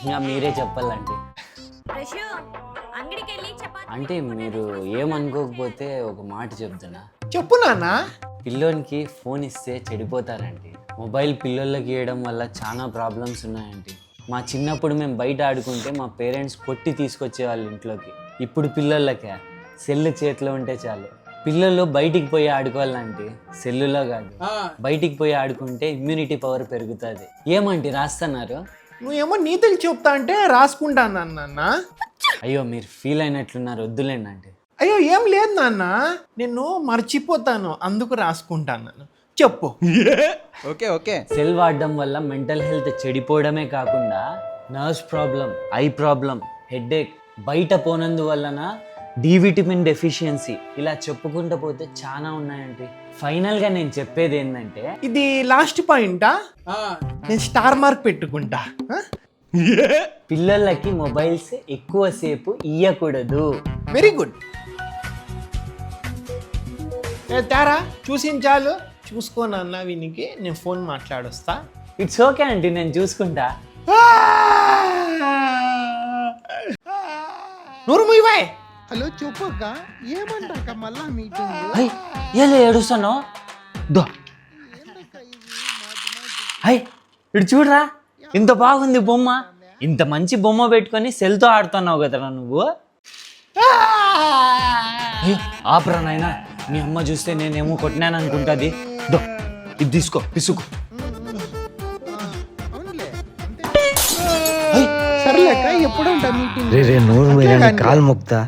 ఇంకా మీరే చెప్పాలంటే. రషు అంగడికి వెళ్ళి చపాతీ అంటే మీరు ఏమనుకోకపోతే ఒక మాట చెప్తున్నా. చెప్పు నాన్న. పిల్లోనికి ఫోన్ ఇస్తే చెడిపోతారండి. మొబైల్ పిల్లోళ్ళకి ఇవ్వడం వల్ల చాలా ప్రాబ్లమ్స్ ఉన్నాయండి. మా చిన్నప్పుడు మేము బయట ఆడుకుంటే మా పేరెంట్స్ కొట్టి తీసుకొచ్చేవాళ్ళు ఇంట్లోకి. ఇప్పుడు పిల్లోళ్ళకే సెల్ చేతిలో ఉంటే చాలు. పిల్లలు బయటికి పోయి ఆడుకోవాలంటే సెల్లులో కాదు, బయటికి పోయి ఆడుకుంటే ఇమ్యూనిటీ పవర్ పెరుగుతుంది. ఏమంటే రాస్తున్నారు? నువ్వేమో నీతులు చెప్తా అంటే రాసుకుంటాను నాన్న. అయ్యో మీరు ఫీల్ అయినట్లున్నారు, వద్దులేండి అంటే. అయ్యో ఏం లేదు నాన్న, నేను మర్చిపోతాను అందుకు రాసుకుంటాను. చెప్పు. Okay okay. సెల్ వాడడం వల్ల మెంటల్ హెల్త్ చెడిపోవడమే కాకుండా nerves problem, eye problem, headache, బయట పోనందువలన డి విటమిన్ డెఫిషియన్సీ, ఇలా చెప్పుకుంటూ పోతే చాలా ఉన్నాయండి. ఫైనల్గా నేను చెప్పేది ఏంటంటే, ఇది లాస్ట్ పాయింటా? నేను స్టార్ మార్క్ పెట్టుకుంటా. పిల్లలకి మొబైల్స్ ఎక్కువసేపు ఇయ్యకూడదు. Very good. తేరా చూసించాలు, చూసుకోనన్న వీనికి నేను ఫోన్ మాట్లాడొస్తా. ఇట్స్ ఓకే అండి, నేను చూసుకుంటా. నూరు ముయ్యబాయ్. హలో చెప్పక్క, ఏమంటాక మళ్ళా మీటింగ్? ఏలే ఏడుస్తాను. దో అయ్ ఇటు చూడరా, ఇంత బాగుంది బొమ్మ. ఇంత మంచి బొమ్మ పెట్టుకొని సెల్తో ఆడుతున్నావు కదరా నువ్వు. ఆపరా నాయనా, మీ అమ్మ చూస్తే నేనేమో కొట్టినాను అనుకుంటుంది. దో ఇది తీసుకో, పిసుకు. సర్లేక ఎప్పుడంట మీటింగ్? రే నూరు కాలు మొక్తా.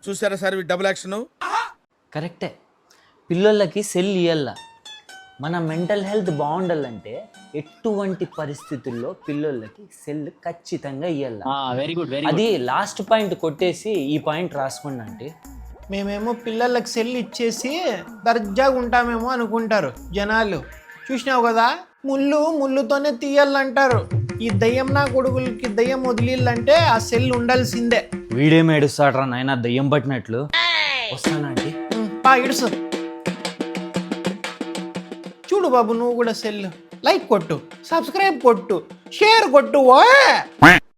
చూసారా సార్ డబుల్ యాక్షన్? కరెక్టే, పిల్లలకి సెల్ ఇయ్యాల. మన మెంటల్ హెల్త్ బాగుండాలంటే ఎటువంటి పరిస్థితుల్లో పిల్లలకి సెల్ ఖచ్చితంగా ఇయ్యాల. Very good. అది లాస్ట్ పాయింట్ కొట్టేసి ఈ పాయింట్ రాసుకోండి అంటే. మేమేమో పిల్లలకి సెల్ ఇచ్చేసి దర్జాగా ఉంటామేమో అనుకుంటారు జనాలు. చూసినావు కదా, ముళ్ళుతోనే తీయాలంటారు. ఈ దయ్యం నా కొడుకులకి దయ్యం వదిలిల్లంటే ఆ సెల్ ఉండాల్సిందే. వీడేం ఏడుస్తాడ్రా నాయన దయ్యం పట్టినట్లు. వస్తానండి. ఇడుసు. చూడు బాబు, నువ్వు కూడా సెల్ లైక్ కొట్టు, సబ్స్క్రైబ్ కొట్టు, షేర్ కొట్టు.